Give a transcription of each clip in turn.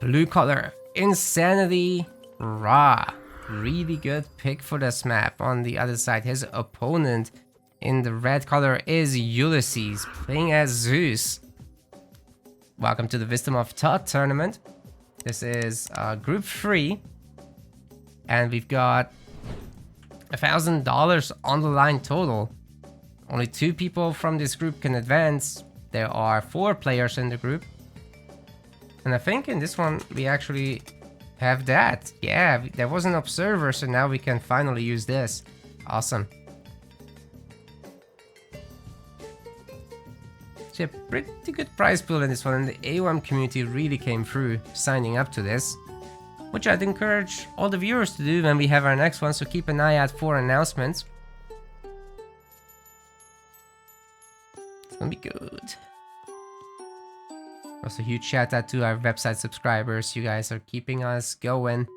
Blue color, Insanity Ra. Really good pick for this map. On the other side, his opponent in the red color is Ulysses, playing as Zeus. Welcome to the Wisdom of Thoth tournament. This is group 3. And we've got $1,000 on the line total. Only 2 people from this group can advance. There are 4 players in the group. And I think in this one we actually have that. Yeah, there was an observer, so now we can finally use this. Awesome. So a pretty good prize pool in this one, and the AOM community really came through signing up to this, which I'd encourage all the viewers to do when we have our next one, so keep an eye out for announcements. It's gonna be good. Also, huge shout out to our website subscribers. You guys are keeping us going.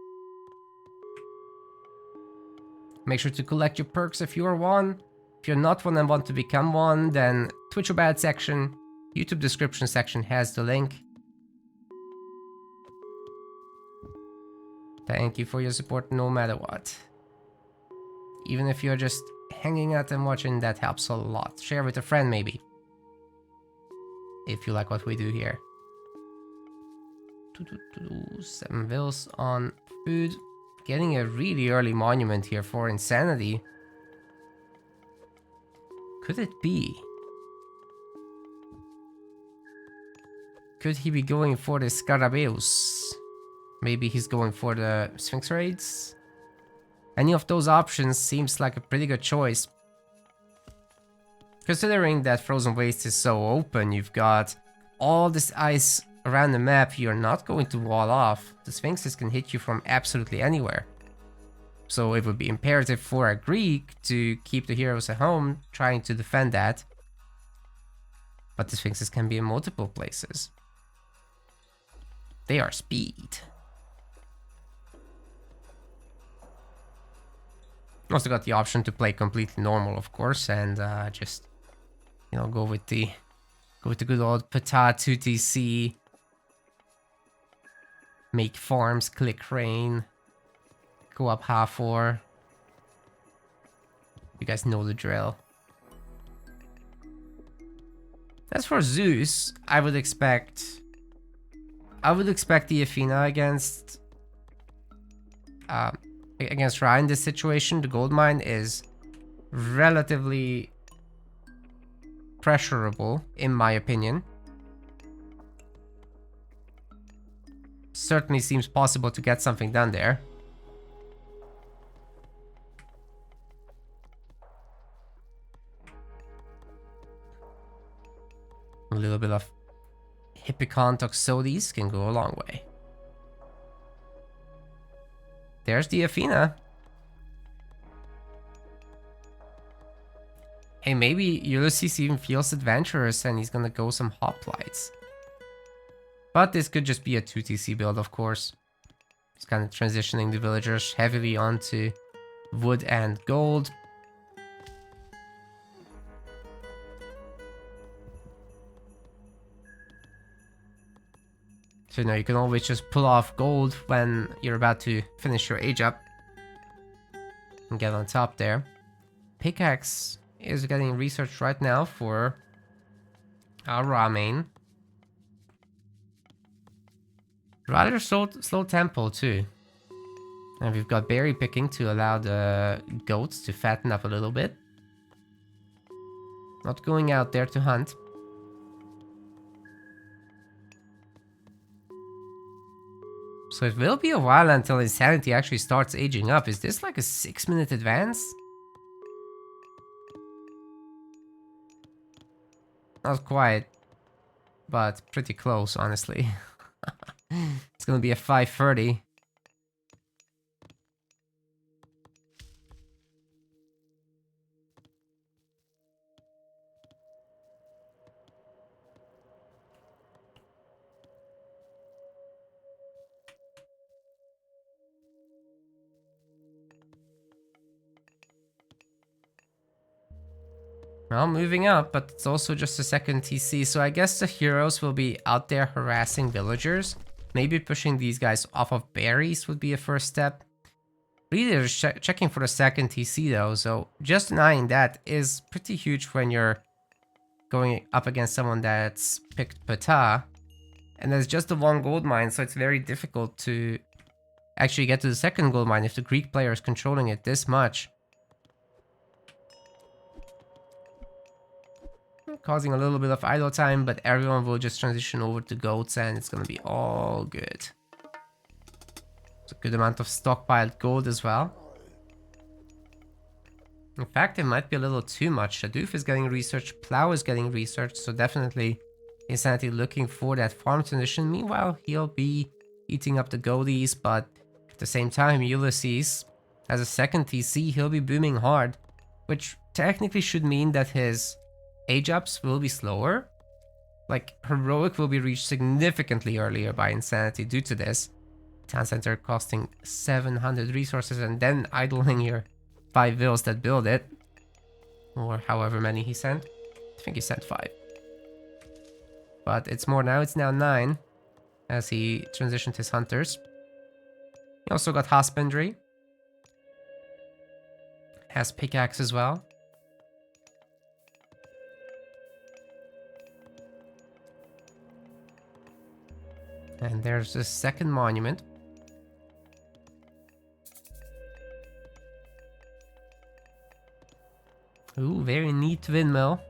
Make sure to collect your perks if you're one. If you're not one and want to become one, then Twitch About section, YouTube description section has the link. Thank you for your support no matter what. Even if you're just hanging out and watching, that helps a lot. Share with a friend maybe, if you like what we do here. 7 wills on food. Getting a really early monument here for Insanity. Could it be? Could he be going for the Scarabeus? Maybe he's going for the Sphinx Raids? Any of those options seems like a pretty good choice. Considering that Frozen Waste is so open, you've got all this ice around the map, you're not going to wall off. The Sphinxes can hit you from absolutely anywhere. So it would be imperative for a Greek to keep the heroes at home, trying to defend that. But the Sphinxes can be in multiple places. They are speed. Also got the option to play completely normal, of course, and just, you know, go with the good old Pata 2TC. Make farms, click rain, go up half or. You guys know the drill. As for Zeus, I would expect the Athena against Ra in this situation. The gold mine is relatively pressurable, in my opinion. Certainly seems possible to get something done there. A little bit of Hippicon Toxotes can go a long way. There's the Athena. Hey, maybe Ulysses even feels adventurous and he's gonna go some hoplites. But this could just be a 2TC build, of course. It's kind of transitioning the villagers heavily onto wood and gold. So, you know, you can always just pull off gold when you're about to finish your age up. And get on top there. Pickaxe is getting researched right now for our Ra main. Rather slow tempo too. And we've got berry picking to allow the goats to fatten up a little bit. Not going out there to hunt. So it will be a while until Insanity actually starts aging up. Is this like a 6-minute advance? Not quite, but pretty close, honestly. It's gonna be a 5:30. Well, moving up, but it's also just a second TC, so I guess the heroes will be out there harassing villagers. Maybe pushing these guys off of berries would be a first step. Really, they're checking for the second TC though, so just denying that is pretty huge when you're going up against someone that's picked Ptah. And there's just the one gold mine, so it's very difficult to actually get to the second gold mine if the Greek player is controlling it this much. Causing a little bit of idle time, but everyone will just transition over to goats and it's gonna be all good. It's a good amount of stockpiled gold as well. In fact, it might be a little too much. Shadoof is getting research, Plow is getting research, so definitely Insanity looking for that farm transition. Meanwhile, he'll be eating up the goldies, but at the same time, Ulysses has a second TC, he'll be booming hard, which technically should mean that his age ups will be slower. Like, Heroic will be reached significantly earlier by Insanity due to this. Town center costing 700 resources and then idling your 5 vills that build it. Or however many he sent. I think he sent 5. But it's more now, it's now 9. As he transitioned his hunters. He also got husbandry. Has pickaxe as well. And there's the second monument. Ooh, very neat windmill.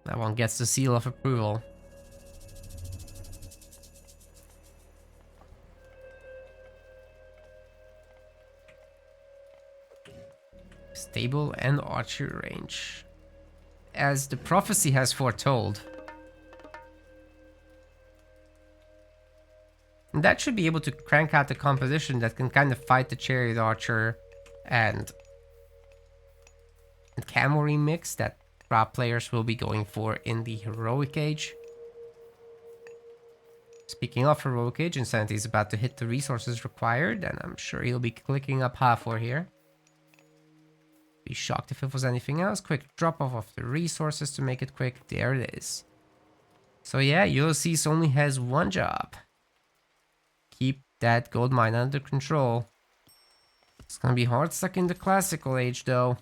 That one gets the seal of approval. Stable and archery range. As the prophecy has foretold. And that should be able to crank out the composition that can kind of fight the chariot archer and cavalry mix that Ra players will be going for in the heroic age. Speaking of heroic age, Insanity is about to hit the resources required, and I'm sure he'll be clicking up Hathor here. Be shocked if it was anything else. Quick drop off of the resources to make it quick. There it is. So yeah, Ulysses only has one job. Keep that gold mine under control. It's gonna be hard stuck in the classical age though.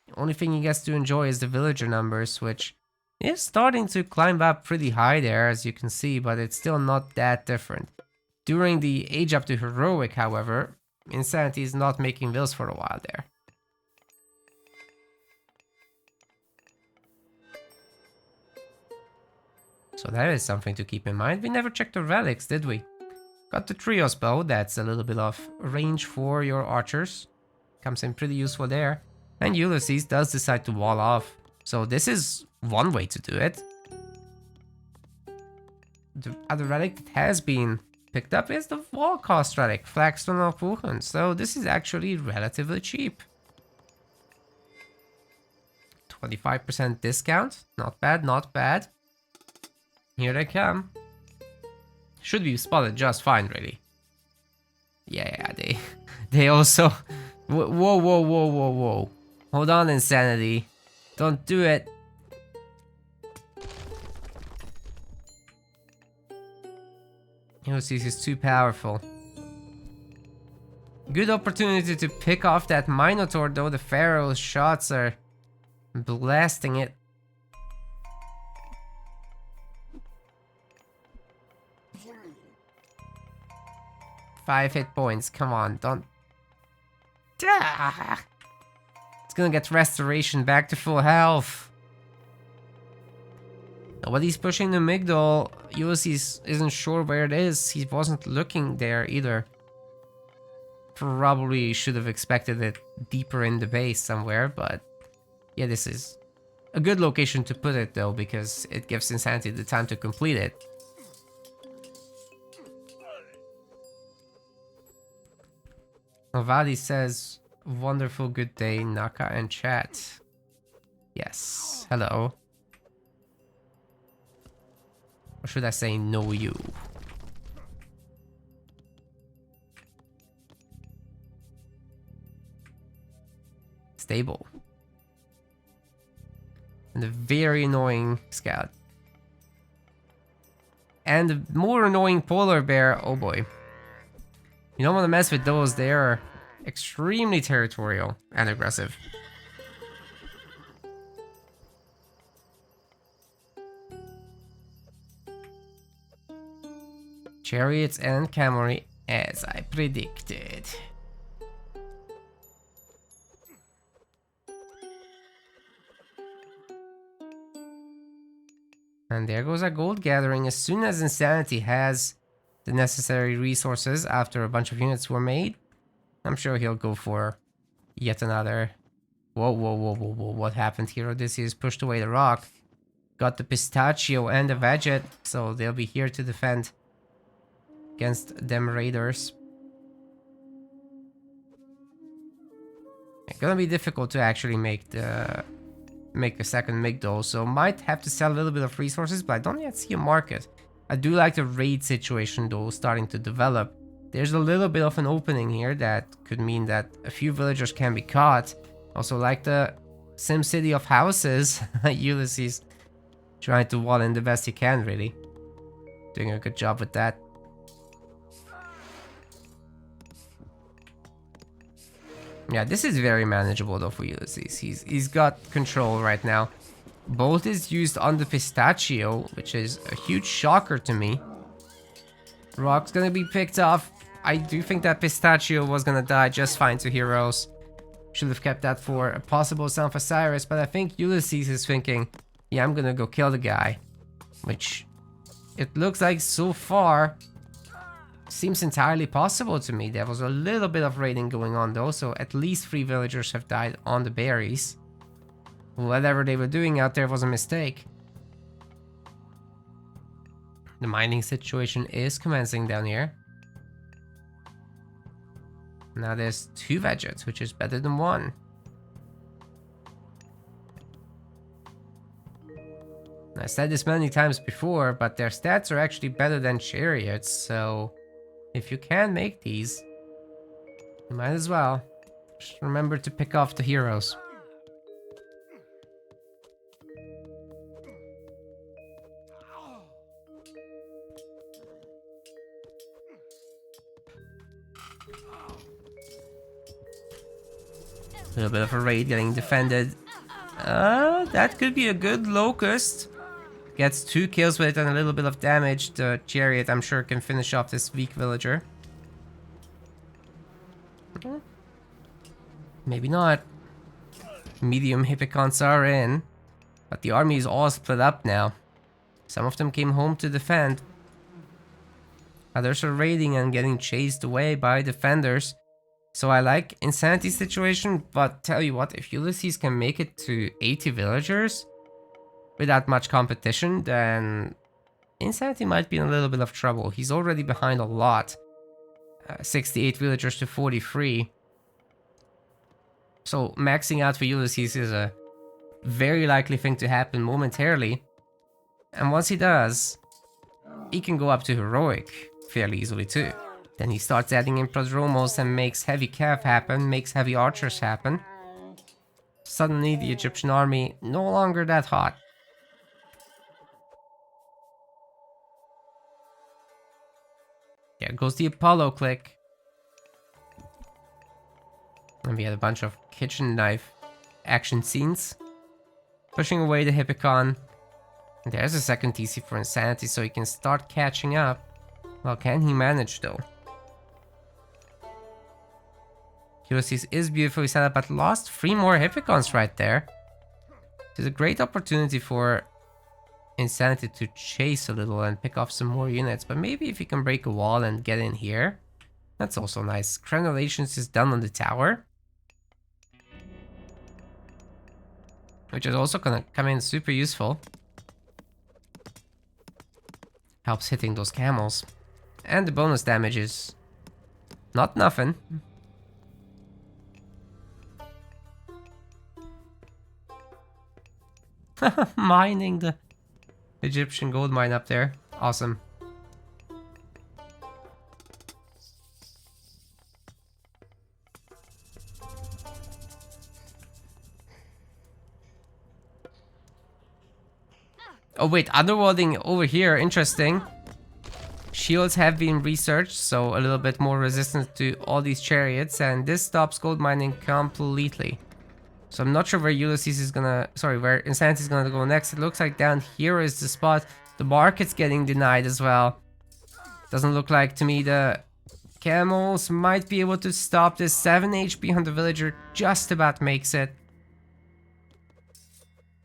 The only thing he gets to enjoy is the villager numbers, which is starting to climb up pretty high there, as you can see, but it's still not that different. During the age up to heroic, however, Insanity is not making vills for a while there. So that is something to keep in mind. We never checked the relics, did we? Got the trios bow, that's a little bit of range for your archers. Comes in pretty useful there. And Ulysses does decide to wall off. So this is one way to do it. The other relic that has been picked up is the wall cost relic, Flagstone of Wuchen. So this is actually relatively cheap. 25% discount, not bad, not bad. Here they come. Should be spotted just fine, really. Yeah, they also... Whoa, whoa, whoa, whoa, whoa. Hold on, Insanity. Don't do it. Ulysses is too powerful. Good opportunity to pick off that Minotaur, though. The Pharaoh's shots are blasting it. Five hit points. Come on, don't. Ah! It's gonna get restoration back to full health. Nobody's pushing the Migdol. Ulysses isn't sure where it is. He wasn't looking there either. Probably should have expected it deeper in the base somewhere, but yeah, this is a good location to put it though, because it gives Insanity the time to complete it. Novadi says, wonderful good day, Naka and chat. Yes, hello. Or should I say know you? Stable. And a very annoying scout. And a more annoying polar bear. Oh boy. You don't want to mess with those. They are extremely territorial and aggressive. Chariots and cavalry, as I predicted. And there goes our gold gathering. As soon as Insanity has the necessary resources after a bunch of units were made, I'm sure he'll go for yet another. Whoa, whoa, whoa, whoa, whoa. What happened here? Odysseus pushed away the rock. Got the pistachio and the veget, so they'll be here to defend against them raiders. It's gonna be difficult to actually make a second Migdol, so might have to sell a little bit of resources, but I don't yet see a market. I do like the raid situation though starting to develop. There's a little bit of an opening here that could mean that a few villagers can be caught. Also like the Sim City of houses, Ulysses trying to wall in the best he can, really. Doing a good job with that. Yeah, this is very manageable though for Ulysses. He's got control right now. Bolt is used on the pistachio, which is a huge shocker to me. Rock's gonna be picked off. I do think that pistachio was gonna die just fine to heroes. Should have kept that for a possible Son of Osiris, but I think Ulysses is thinking, yeah, I'm gonna go kill the guy. Which, it looks like so far, seems entirely possible to me. There was a little bit of raiding going on though, so at least 3 villagers have died on the berries. Whatever they were doing out there was a mistake. The mining situation is commencing down here. Now there's 2 vegets, which is better than 1. I said this many times before, but their stats are actually better than chariots, so if you can make these, you might as well. Just remember to pick off the heroes. A little bit of a raid getting defended. That could be a good locust. Gets 2 kills with it and a little bit of damage. The chariot, I'm sure, can finish off this weak villager. Maybe not. Medium hippicons are in. But the army is all split up now. Some of them came home to defend. Others are raiding and getting chased away by defenders. So I like Insanity's situation, but tell you what, if Ulysses can make it to 80 villagers without much competition, then Insanity might be in a little bit of trouble. He's already behind a lot. 68 villagers to 43. So maxing out for Ulysses is a very likely thing to happen momentarily. And once he does, he can go up to heroic fairly easily too. Then he starts adding in prodromos and makes heavy cav happen, makes heavy archers happen. Suddenly the Egyptian army no longer that hot. There goes the Apollo click. And we had a bunch of kitchen knife action scenes. Pushing away the Hippicon. And there's a second TC for Insanity, so he can start catching up. Well, can he manage though? Ulysses is beautifully set up, but lost 3 more Hippicons right there. It's a great opportunity for Insanity to chase a little and pick off some more units, but maybe if he can break a wall and get in here, that's also nice. Crenulations is done on the tower, which is also gonna come in super useful. Helps hitting those camels. And the bonus damage is not nothing. Mining the Egyptian gold mine up there. Awesome. Oh wait, underworlding over here, interesting. Shields have been researched, so a little bit more resistance to all these chariots, and this stops gold mining completely. So I'm not sure where Ulysses is gonna, sorry, where Insanity is gonna go next. It looks like down here is the spot. The market's getting denied as well. Doesn't look like to me the camels might be able to stop this. 7 HP on the villager, just about makes it.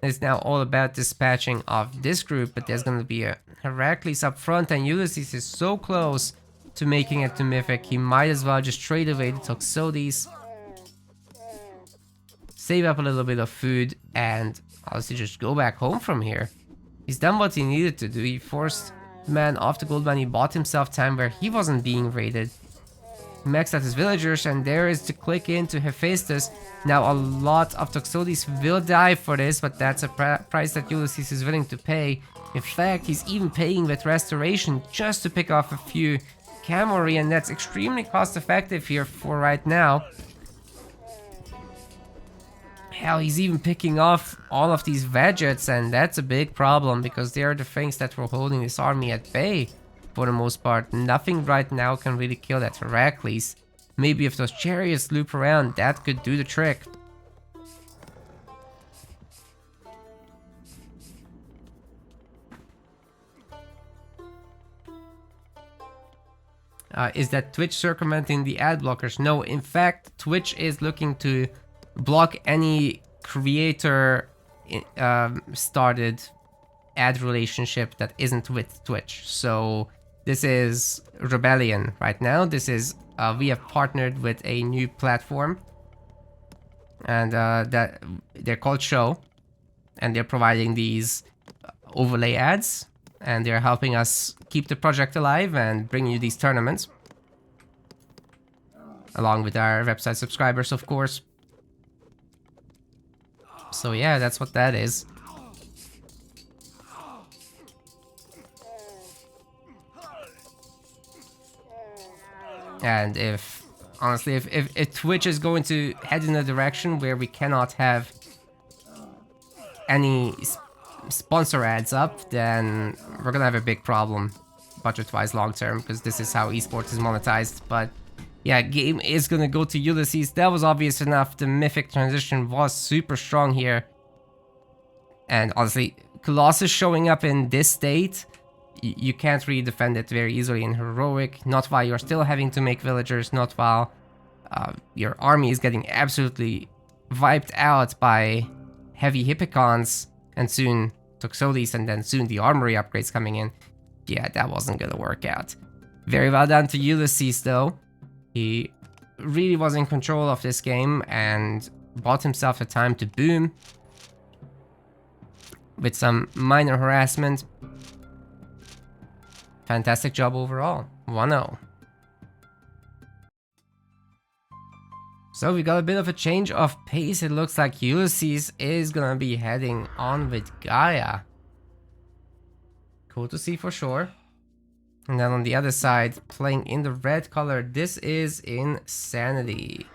It's now all about dispatching of this group, but there's gonna be a Heracles up front, and Ulysses is so close to making it to Mythic. He might as well just trade away the Toxotes, save up a little bit of food, and honestly just go back home from here. He's done what he needed to do. He forced the man off the gold mine. He bought himself time where he wasn't being raided. He maxed out his villagers, and there is the click into Hephaestus. Now a lot of Toxotes will die for this, but that's a price that Ulysses is willing to pay. In fact, he's even paying with restoration just to pick off a few cavalry, and that's extremely cost effective here for right now. Hell, he's even picking off all of these vegetarians, and that's a big problem because they are the things that were holding this army at bay for the most part. Nothing right now can really kill that Heracles. Maybe if those chariots loop around, that could do the trick. Is that Twitch circumventing the ad blockers? No, in fact, Twitch is looking to block any creator started ad relationship that isn't with Twitch. So this is rebellion right now. This is we have partnered with a new platform, and that they're called Show, and they're providing these overlay ads, and they're helping us keep the project alive and bring you these tournaments, along with our website subscribers, of course. So yeah, that's what that is. And if, honestly, if Twitch is going to head in a direction where we cannot have any sponsor ads up, then we're gonna have a big problem budget-wise long term, because this is how esports is monetized. But yeah, game is gonna go to Ulysses. That was obvious enough. The mythic transition was super strong here. And honestly, Colossus showing up in this state, you can't really defend it very easily in heroic. Not while you're still having to make villagers, not while your army is getting absolutely wiped out by heavy hippicons, and soon Toxotes, and then soon the armory upgrades coming in. Yeah, that wasn't gonna work out. Very well done to Ulysses though. He really was in control of this game and bought himself the time to boom with some minor harassment. Fantastic job overall. 1-0. So we got a bit of a change of pace. It looks like Ulysses is gonna be heading on with Gaia. Cool to see for sure. And then on the other side, playing in the red color, this is Insanity.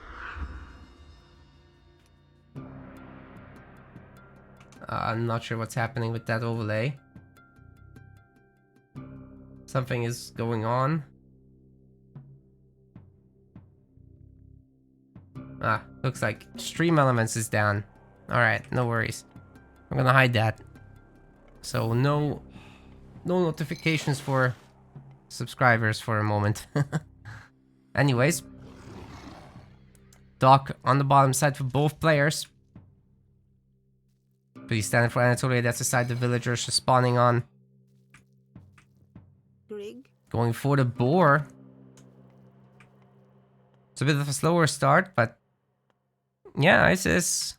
I'm not sure what's happening with that overlay. Something is going on. Looks like stream elements is down. Alright, no worries. I'm gonna hide that. So no notifications for subscribers for a moment. Anyways. Dock on the bottom side for both players. Please stand for Anatolia, that's the side the villagers are spawning on. Grig. Going for the boar. It's a bit of a slower start, but yeah, ISIS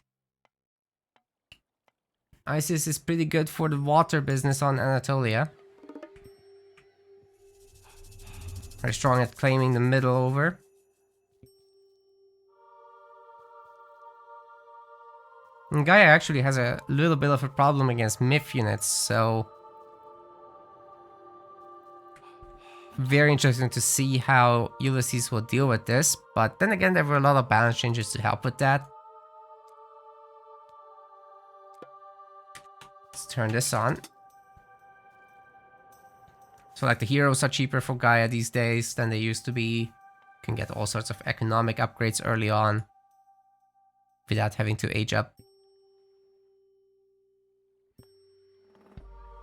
is pretty good for the water business on Anatolia. Very strong at claiming the middle over. And Gaia actually has a little bit of a problem against myth units, so very interesting to see how Ulysses will deal with this. But then again, there were a lot of balance changes to help with that. Let's turn this on. So like the heroes are cheaper for Gaia these days than they used to be. You can get all sorts of economic upgrades early on without having to age up.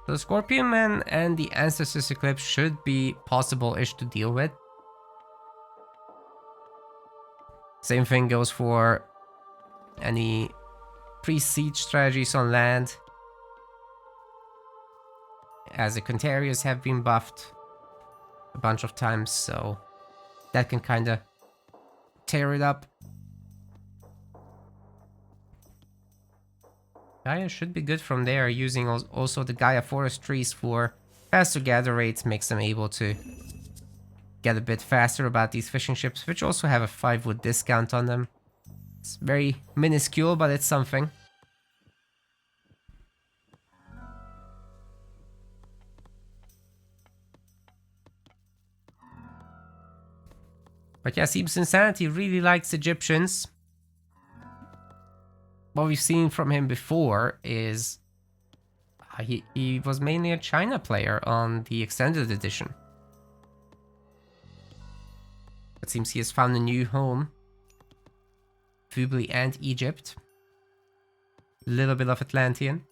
The Scorpion Man and the Ancestors Eclipse should be possible-ish to deal with. Same thing goes for any pre-siege strategies on land, as the Contarius have been buffed a bunch of times, so that can kind of tear it up. Gaia should be good from there, using also the Gaia Forest trees for faster gather rates, makes them able to get a bit faster about these fishing ships, which also have a 5 wood discount on them. It's very minuscule, but it's something. But yeah, seems Insanity really likes Egyptians. What we've seen from him before is he was mainly a China player on the extended edition. It seems he has found a new home. Fubli and Egypt. A little bit of Atlantean.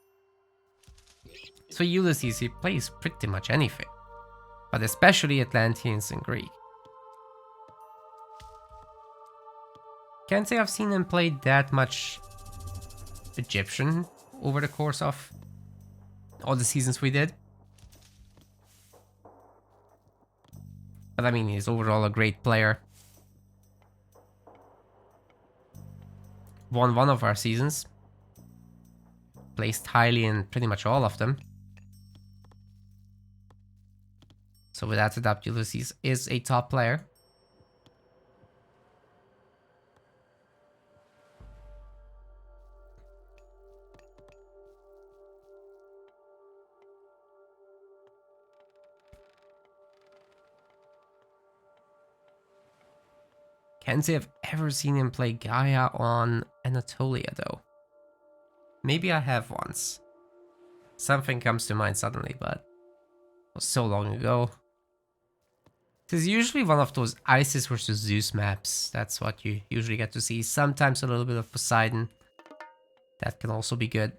So Ulysses, he plays pretty much anything. But especially Atlanteans and Greek. Can't say I've seen him play that much Egyptian over the course of all the seasons we did. But I mean, he's overall a great player. Won one of our seasons. Placed highly in pretty much all of them. So without a doubt, Ulysses is a top player. Can't say I've ever seen him play Gaia on Anatolia though. Maybe I have once. Something comes to mind suddenly, but it was so long ago. It is usually one of those Isis versus Zeus maps. That's what you usually get to see. Sometimes a little bit of Poseidon. That can also be good.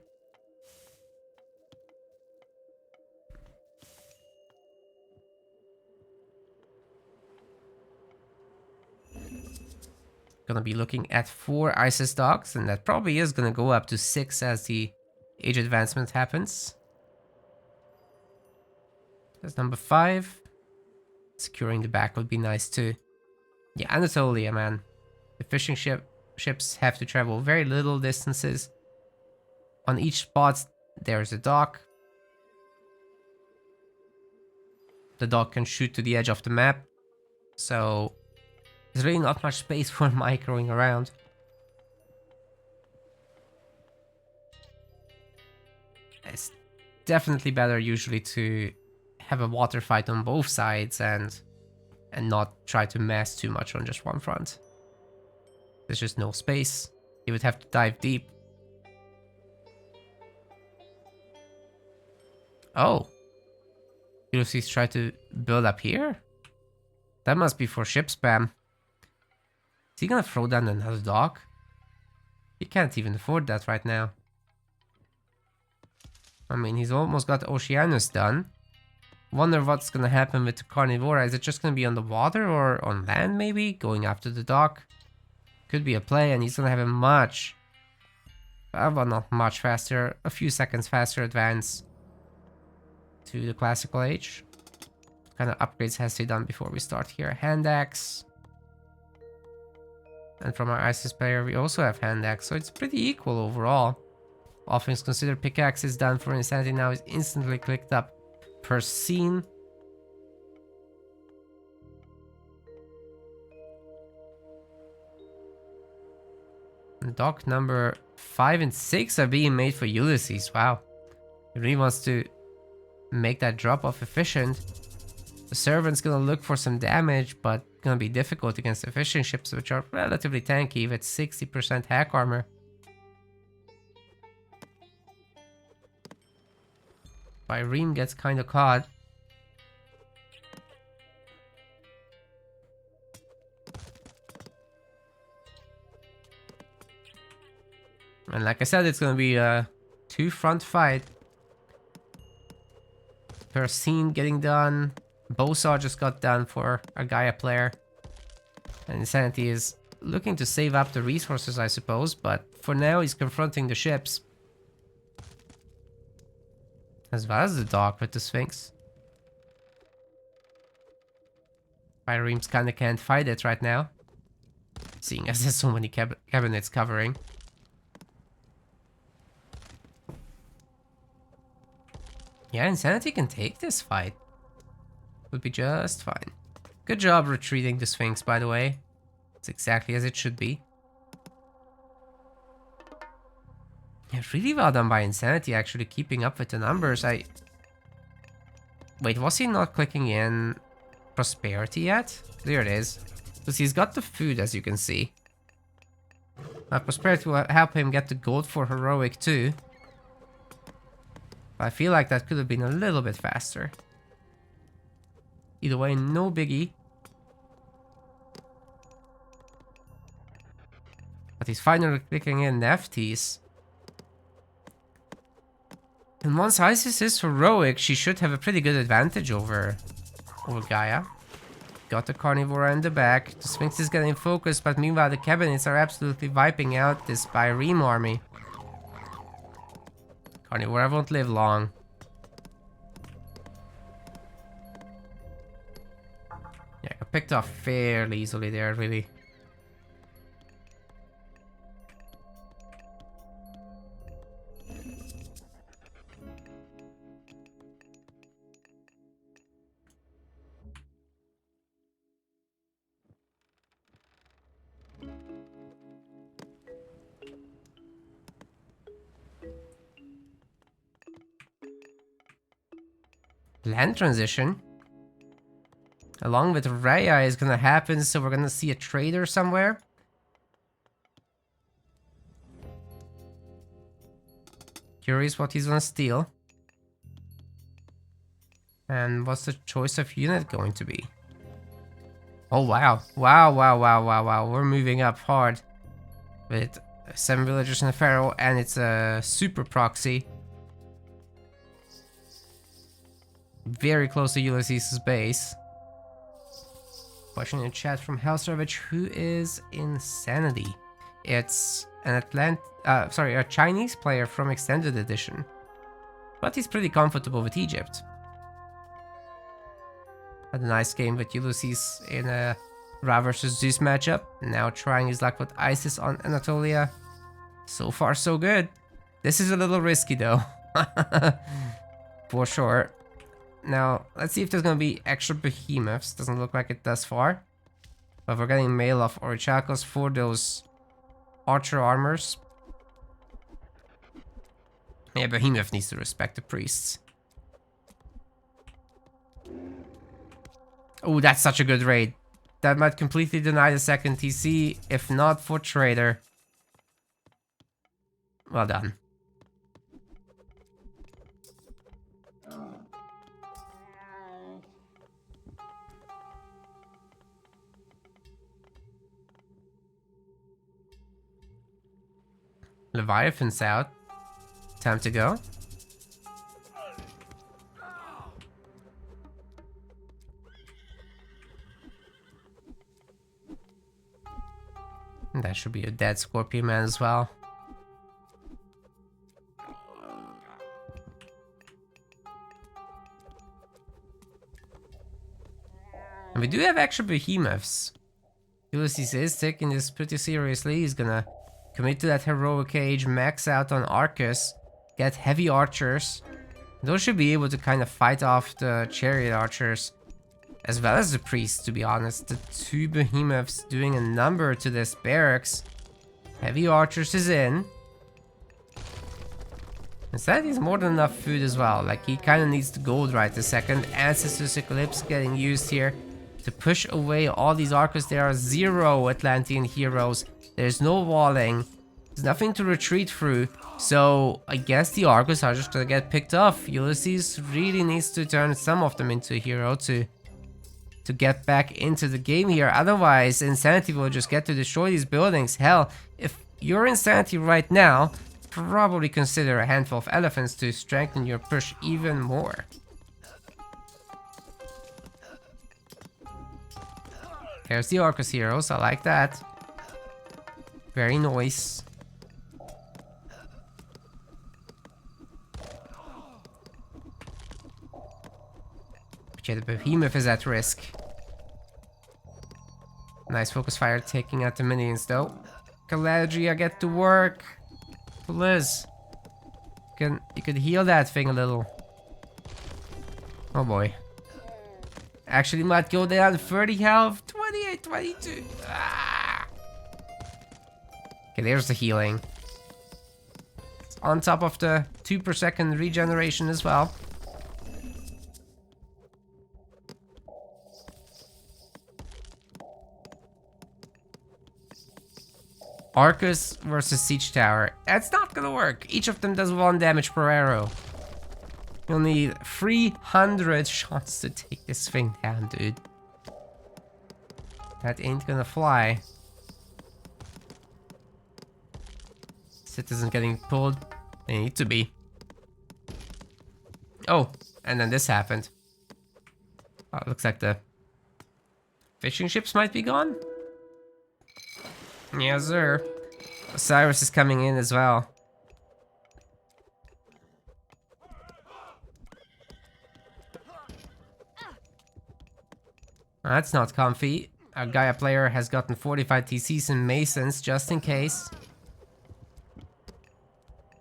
Gonna be looking at 4 Isis dogs, and that probably is gonna go up to 6 as the age advancement happens. That's number 5. Securing the back would be nice too. Yeah, Anatolia, man. The fishing ships have to travel very little distances. On each spot, there's a dock. The dock can shoot to the edge of the map, so there's really not much space for microing around. It's definitely better usually to have a water fight on both sides and not try to mass too much on just one front. There's just no space. You would have to dive deep. Oh. Ulysses tried to build up here? That must be for ship spam. Is he gonna throw down another dock? He can't even afford that right now. I mean, he's almost got Oceanus done. Wonder what's gonna happen with the Carnivora. Is it just gonna be on the water or on land maybe? Going after the dock? Could be a play, and he's gonna have a much... well, not much faster. A few seconds faster advance to the classical age. What kind of upgrades has he done before we start here? Hand axe. And from our Isis player, we also have hand axe, so it's pretty equal overall. All things considered, pickaxe is done for Insanity now. Is instantly clicked up per scene. And dock number 5 and 6 are being made for Ulysses. Wow. He really wants to make that drop off efficient. The servant's gonna look for some damage, but gonna be difficult against the fishing ships, which are relatively tanky with 60% hack armor. Irene gets kind of caught. And like I said, it's gonna be a two-front fight. Per scene getting done. Bosaw just got done for a Gaia player. And Insanity is looking to save up the resources, I suppose, but for now he's confronting the ships. As well as the dog with the Sphinx. Pyremes kinda can't fight it right now. Seeing as there's so many cabinets covering. Yeah, Insanity can take this fight. Would be just fine. Good job retreating the Sphinx, by the way. It's exactly as it should be. Yeah, really well done by Insanity, actually keeping up with the numbers. Wait, was he not clicking in Prosperity yet? There it is. Because he's got the food, as you can see. Prosperity will help him get the gold for Heroic too. But I feel like that could have been a little bit faster. Either way, no biggie. But he's finally clicking in Nefties. And once Isis is Heroic, she should have a pretty good advantage over Gaia. Got the Carnivora in the back. The Sphinx is getting focused, but meanwhile the cabinets are absolutely wiping out this Byreme army. Carnivora won't live long. Yeah, I picked off fairly easily there, really. Land transition. Along with Raya is gonna happen, so we're gonna see a trader somewhere. Curious what he's gonna steal. And what's the choice of unit going to be? Oh wow. Wow. We're moving up hard. With 7 villagers in the Pharaoh, and it's a super proxy. Very close to Ulysses' base. Question in the chat from Hellsravage, who is Insanity? It's an a Chinese player from Extended Edition. But he's pretty comfortable with Egypt. Had a nice game with Ulysses in a Ra vs Zeus matchup. Now trying his luck with Isis on Anatolia. So far so good. This is a little risky though. For sure. Now, let's see if there's gonna be extra behemoths. Doesn't look like it thus far. But we're getting mail of Orichalcos for those archer armors. Yeah, behemoth needs to respect the priests. Oh, that's such a good raid. That might completely deny the second TC, if not for Trader. Well done. Leviathan's out. Time to go. And that should be a dead Scorpion Man as well. And we do have extra behemoths. Ulysses is taking this pretty seriously. He's gonna commit to that heroic age, max out on Arcus, get heavy archers. Those should be able to kind of fight off the chariot archers, as well as the priests, to be honest. The two behemoths doing a number to this barracks. Heavy archers is in. Instead, he's more than enough food as well. Like, he kind of needs the gold right this second. Ancestors Eclipse getting used here to push away all these Arcus. There are 0 Atlantean heroes. There's no walling. There's nothing to retreat through. So I guess the Arcus are just gonna get picked off. Ulysses really needs to turn some of them into a hero too. to get back into the game here. Otherwise, Insanity will just get to destroy these buildings. Hell, if you're Insanity right now, probably consider a handful of elephants to strengthen your push even more. There's the Arcus heroes, I like that. Very nice. But yeah, the behemoth is at risk. Nice focus fire taking out the minions though. Caladria, get to work. Please. You could heal that thing a little. Oh boy. Actually might go down 30 health. 28, 22. Ah. Okay, there's the healing. It's on top of the 2 per second regeneration as well. Arcus versus Siege Tower. That's not gonna work. Each of them does 1 damage per arrow. You'll need 300 shots to take this thing down, dude. That ain't gonna fly. Citizen getting pulled. They need to be. Oh, and then this happened. Oh, it looks like the fishing ships might be gone. Yes, sir. Osiris is coming in as well. That's not comfy. Our Gaia player has gotten 45 TCs and Masons just in case.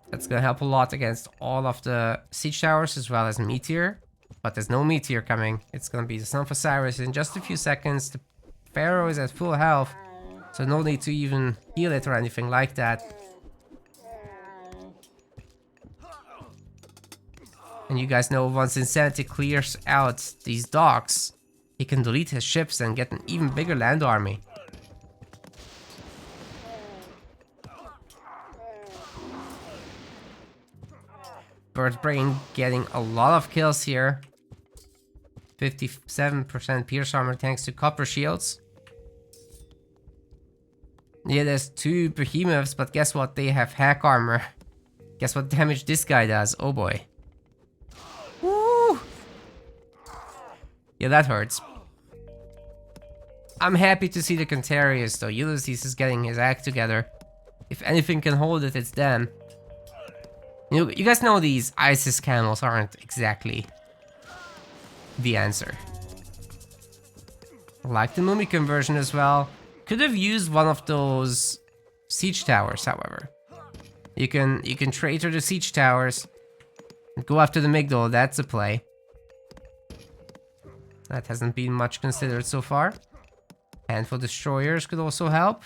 That's gonna help a lot against all of the siege towers as well as Meteor. But there's no Meteor coming. It's gonna be the Son of Osiris in just a few seconds. The Pharaoh is at full health, so no need to even heal it or anything like that. And you guys know once Insanity clears out these docks, he can delete his ships and get an even bigger land army. Birdbrain getting a lot of kills here. 57% pierce armor thanks to copper shields. Yeah, there's 2 behemoths, but guess what? They have hack armor. Guess what damage this guy does? Oh boy. Woo! Yeah, that hurts. I'm happy to see the Contarius though. Ulysses is getting his act together. If anything can hold it, it's them. You guys know these Isis camels aren't exactly the answer. I like the mummy conversion as well. Could have used one of those siege towers, however. You can traitor the siege towers and go after the Migdol. That's a play. That hasn't been much considered so far. Handful destroyers could also help.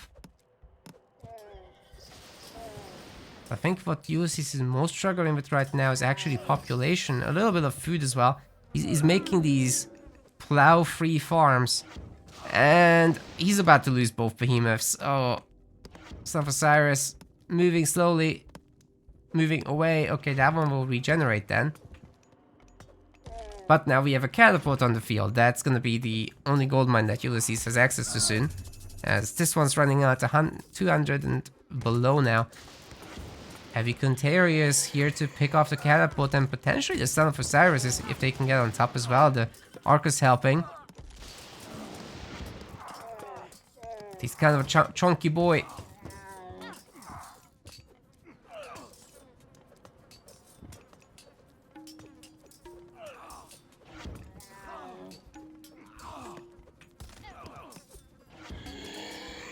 I think what Ulysses is most struggling with right now is actually population. A little bit of food as well. He's making these plow-free farms. And he's about to lose both behemoths. Oh, Son of Osiris moving slowly. Moving away. Okay, that one will regenerate then. But now we have a catapult on the field. That's gonna be the only gold mine that Ulysses has access to soon. As this one's running out 200 and below now. Heavy Contarius here to pick off the catapult and potentially the Son of Osiris if they can get on top as well. The Arcus helping. He's kind of a chunky boy.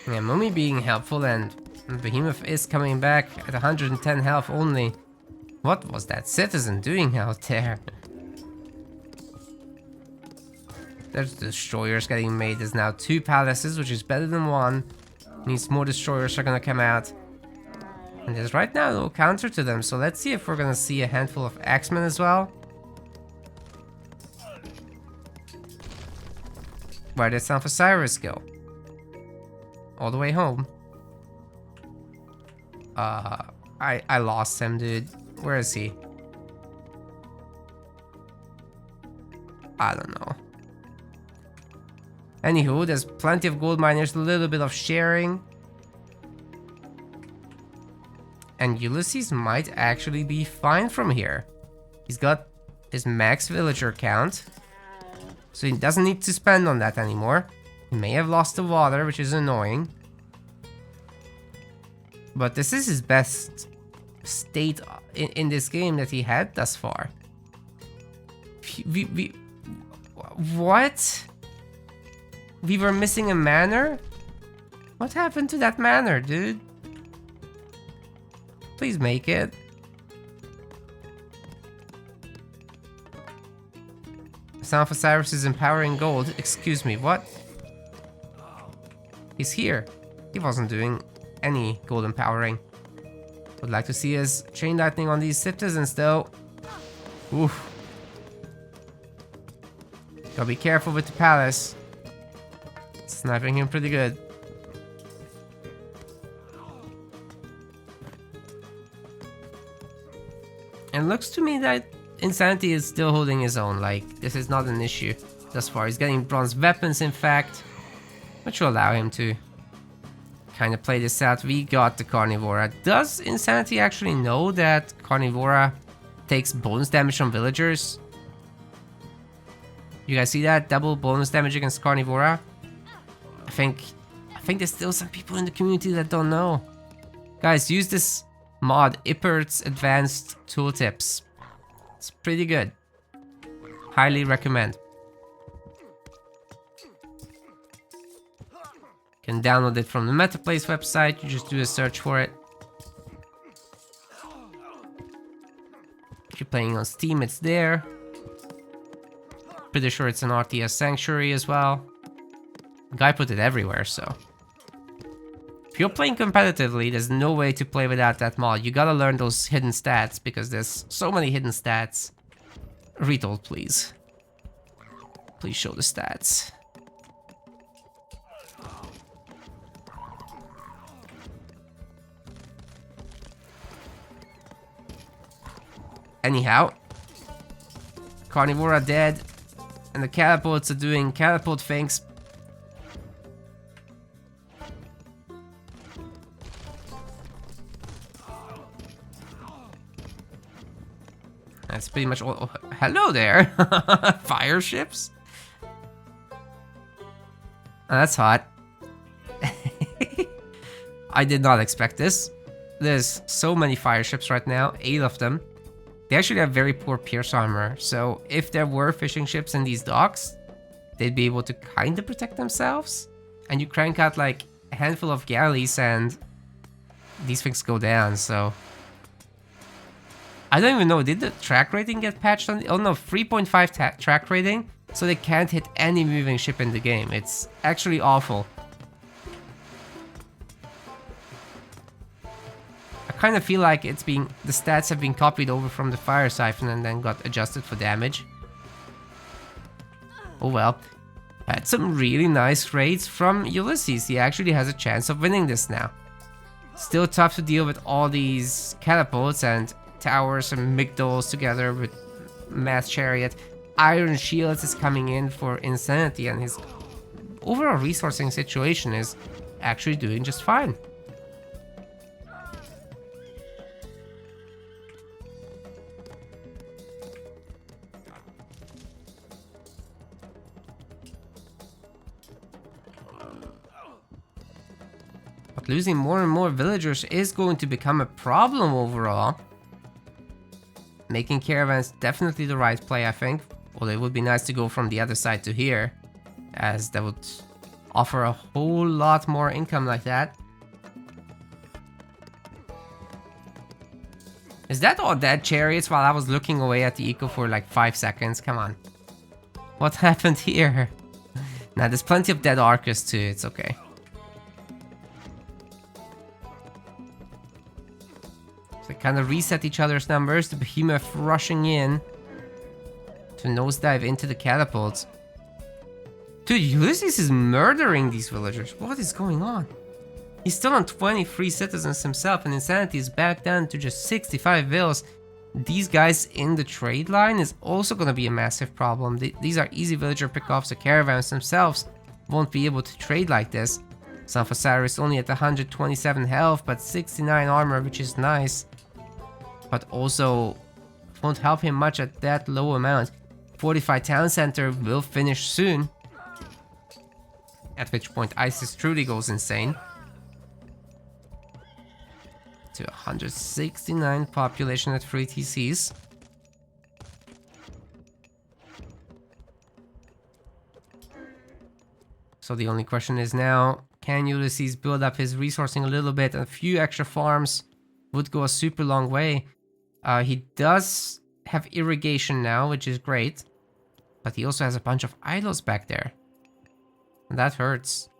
Yeah, Mummy being helpful and Behemoth is coming back at 110 health only. What was that citizen doing out there? There's destroyers getting made. There's now 2 palaces, which is better than 1. Means more destroyers are gonna come out. And there's right now no counter to them, so let's see if we're gonna see a handful of axemen as well. Where did Son of Osiris go? All the way home. I lost him, dude. Where is he? I don't know. Anywho, there's plenty of gold miners, a little bit of sharing. And Ulysses might actually be fine from here. He's got his max villager count, so he doesn't need to spend on that anymore. He may have lost the water, which is annoying. But this is his best state in this game that he had thus far. What? We were missing a manor? What happened to that manor, dude? Please make it. Son of Osiris is empowering gold. Excuse me, what? He's here. He wasn't doing any gold empowering. Would like to see us chain lightning on these citizens though. Oof. Gotta be careful with the palace. Sniping him pretty good. And looks to me that Insanity is still holding his own, like this is not an issue thus far. He's getting bronze weapons in fact, which will allow him to kind of play this out. We got the Carnivora. Does Insanity actually know that Carnivora takes bonus damage from villagers? You guys see that? Double bonus damage against Carnivora? I think there's still some people in the community that don't know. Guys, use this mod, Ippert's Advanced Tooltips. It's pretty good. Highly recommend. You can download it from the MetaPlace website. You just do a search for it. If you're playing on Steam, it's there. Pretty sure it's an RTS Sanctuary as well. The guy put it everywhere, so. If you're playing competitively, there's no way to play without that mod. You gotta learn those hidden stats, because there's so many hidden stats. Retold, please. Please show the stats. Anyhow. Carnivora dead. And the catapults are doing catapult things. That's pretty much all. Oh, hello there! Fire ships? Oh, that's hot. I did not expect this. There's so many fire ships right now, 8 of them. They actually have very poor pierce armor, so if there were fishing ships in these docks, they'd be able to kind of protect themselves. And you crank out like a handful of galleys and these things go down, so... I don't even know, did the track rating get patched on the... Oh no, 3.5 track rating, so they can't hit any moving ship in the game. It's actually awful. I kind of feel like the stats have been copied over from the Fire Siphon and then got adjusted for damage. Oh well. Had some really nice raids from Ulysses. He actually has a chance of winning this now. Still tough to deal with all these catapults and towers and migdols together with Mass Chariot. Iron Shields is coming in for Insanity, and his overall resourcing situation is actually doing just fine. But losing more and more villagers is going to become a problem overall. Making caravans definitely the right play, I think. Although it would be nice to go from the other side to here, as that would offer a whole lot more income like that. Is that all dead chariots while I was looking away at the eco for like 5 seconds? Come on. What happened here? Now there's plenty of dead archers too, it's okay. So they kind of reset each other's numbers. The behemoth rushing in to nosedive into the catapults. Dude, Ulysses is murdering these villagers. What is going on? He's still on 23 citizens himself, and Insanity is back down to just 65 vills. These guys in the trade line is also going to be a massive problem. These are easy villager pickoffs. The caravans themselves won't be able to trade like this. Son of Osiris only at 127 health, but 69 armor, which is nice. But also won't help him much at that low amount. Fortified Town Center will finish soon. At which point ISIS truly goes insane. To 169 population at 3 TCs. So the only question is now, can Ulysses build up his resourcing a little bit? A few extra farms would go a super long way. He does have irrigation now, which is great. But he also has a bunch of idols back there. And that hurts.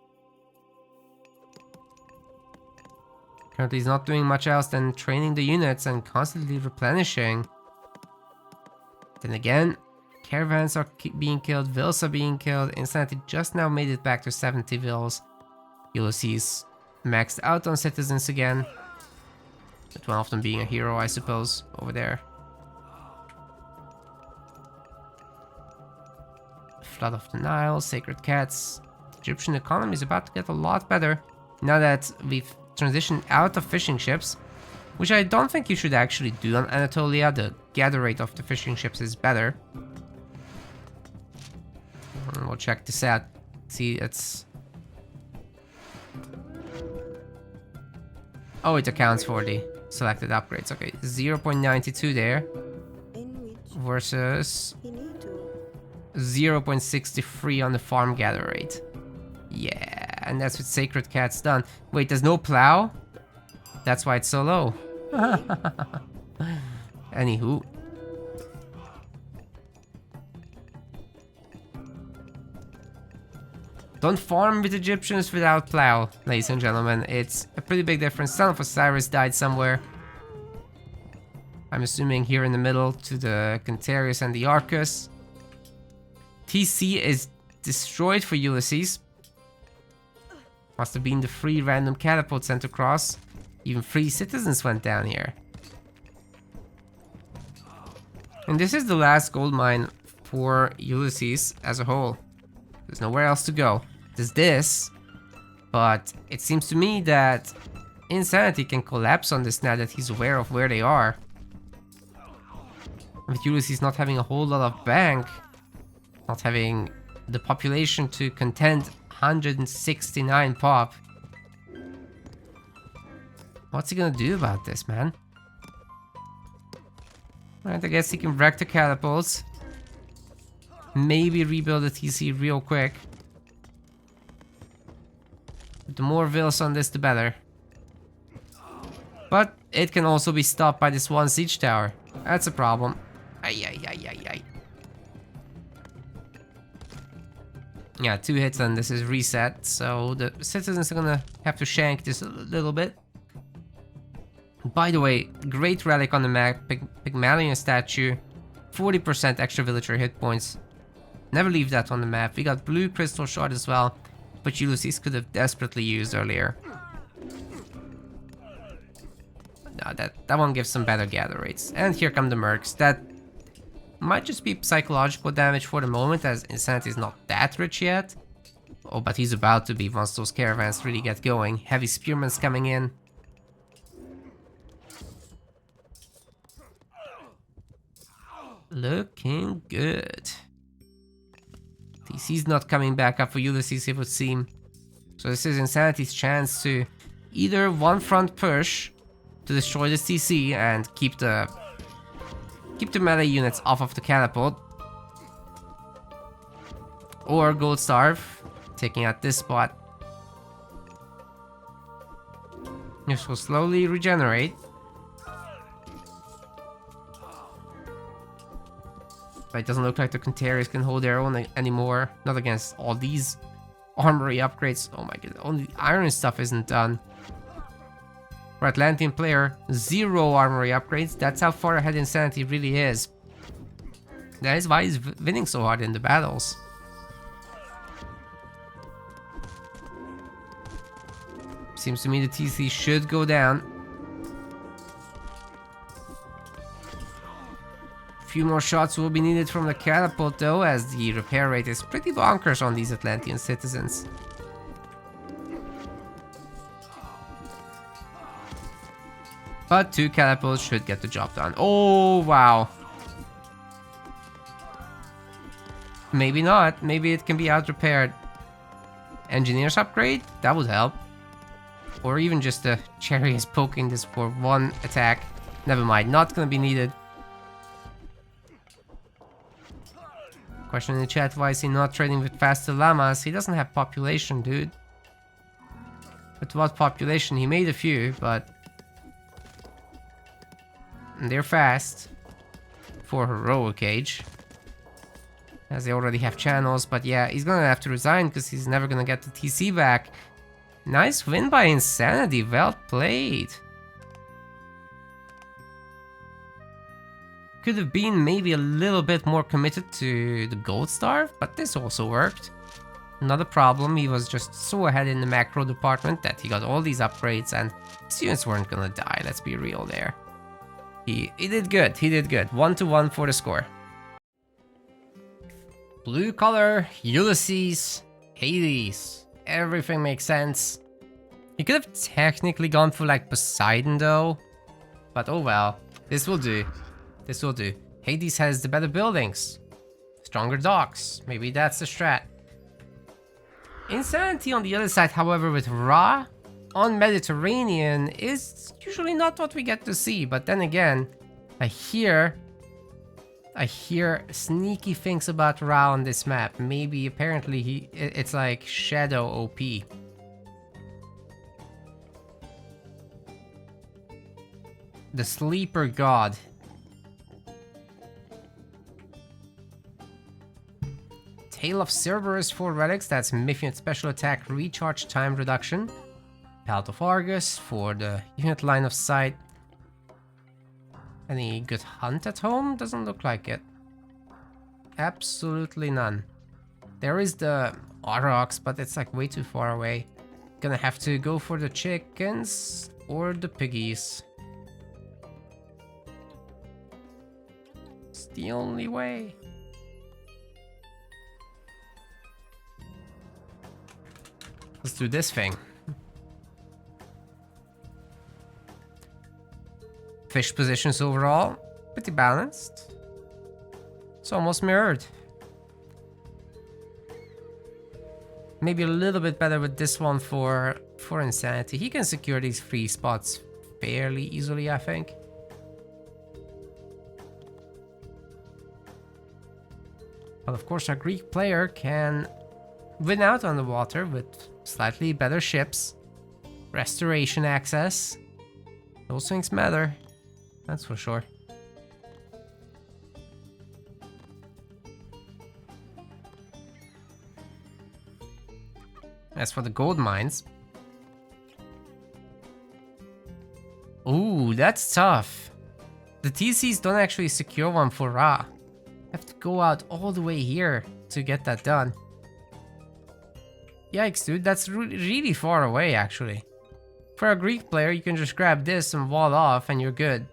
Currently he's not doing much else than training the units and constantly replenishing. Then again, caravans are being killed, vills are being killed. Insanity just now made it back to 70 vills. Ulysses maxed out on citizens again. With one of them being a hero, I suppose, over there. Flood of the Nile, Sacred Cats. The Egyptian economy is about to get a lot better now that we've transitioned out of fishing ships, which I don't think you should actually do on Anatolia. The gather rate of the fishing ships is better. We'll check this out. See, it's... Oh, it accounts for the selected upgrades. Okay, 0.92 there versus 0.63 on the farm gather rate. Yeah, and that's with Sacred Cats done. Wait, there's no plow? That's why it's so low. Anywho. Don't farm with Egyptians without plow, ladies and gentlemen. It's a pretty big difference. Son of Osiris died somewhere. I'm assuming here in the middle to the Cantarius and the Arcus. TC is destroyed for Ulysses. Must have been the 3 random catapults sent across. Even 3 citizens went down here. And this is the last gold mine for Ulysses as a whole. There's nowhere else to go. There's this, but it seems to me that Insanity can collapse on this now that he's aware of where they are. With Ulysses not having a whole lot of bank, not having the population to contend 169 pop. What's he gonna do about this, man? Alright, I guess he can wreck the catapults. Maybe rebuild the TC real quick. The more vills on this, the better. But it can also be stopped by this one siege tower. That's a problem. Ay. Yeah, 2 hits and this is reset. So the citizens are gonna have to shank this a little bit. By the way, great relic on the map, Pygmalion statue. 40% extra villager hit points. Never leave that on the map. We got blue crystal shard as well, but Ulysses could have desperately used earlier. No, that one gives some better gather rates. And here come the mercs. That might just be psychological damage for the moment, as Insanity is not that rich yet. Oh, but he's about to be once those caravans really get going. Heavy spearmen's coming in. Looking good. TC's not coming back up for Ulysses, it would seem. So this is Insanity's chance to either one front push to destroy this TC and keep the melee units off of the catapult, or Gold Starve, taking out this spot. This will slowly regenerate. But it doesn't look like the Cantarius can hold their own anymore. Not against all these armory upgrades. Oh my god, only iron stuff isn't done. For Atlantean player, 0 armory upgrades. That's how far ahead Insanity really is. That is why he's winning so hard in the battles. Seems to me the TC should go down. Few more shots will be needed from the catapult though, as the repair rate is pretty bonkers on these Atlantean citizens. But 2 catapults should get the job done. Oh, wow. Maybe not. Maybe it can be out-repaired. Engineers upgrade? That would help. Or even just the chariots poking this for 1 attack. Never mind, not gonna be needed. Question in the chat, why is he not trading with faster llamas? He doesn't have population, dude. With what population? He made a few, but... they're fast. For heroic age. As they already have channels, but yeah, he's gonna have to resign because he's never gonna get the TC back. Nice win by Insanity, well played. Could have been maybe a little bit more committed to the Gold Star, but this also worked. Not a problem, he was just so ahead in the macro department that he got all these upgrades and his units weren't gonna die, let's be real there. He did good, he did good. 1-1 for the score. Blue color, Ulysses, Hades. Everything makes sense. He could have technically gone for like Poseidon though. But oh well, this will do. This will do. Hades has the better buildings. Stronger docks. Maybe that's the strat. Insanity on the other side, however, with Ra on Mediterranean is usually not what we get to see. But then again, I hear sneaky things about Ra on this map. Maybe apparently it's like Shadow OP. The Sleeper God. Tale of Cerberus for relics, that's Mythian special attack recharge time reduction. Palt of Argus for the unit line of sight. Any good hunt at home? Doesn't look like it. Absolutely none. There is the Aurochs, but it's like way too far away. Gonna have to go for the chickens or the piggies. It's the only way. Let's do this thing. Fish positions overall, pretty balanced. It's almost mirrored. Maybe a little bit better with this one for Insanity. He can secure these 3 spots fairly easily, I think. But of course our Greek player can win out on the water with slightly better ships. Restoration access. Those things matter. That's for sure. As for the gold mines. Ooh, that's tough. The TCs don't actually secure one for Ra. Have to go out all the way here to get that done. Yikes, dude, that's really far away, actually. For a Greek player, you can just grab this and wall off and you're good.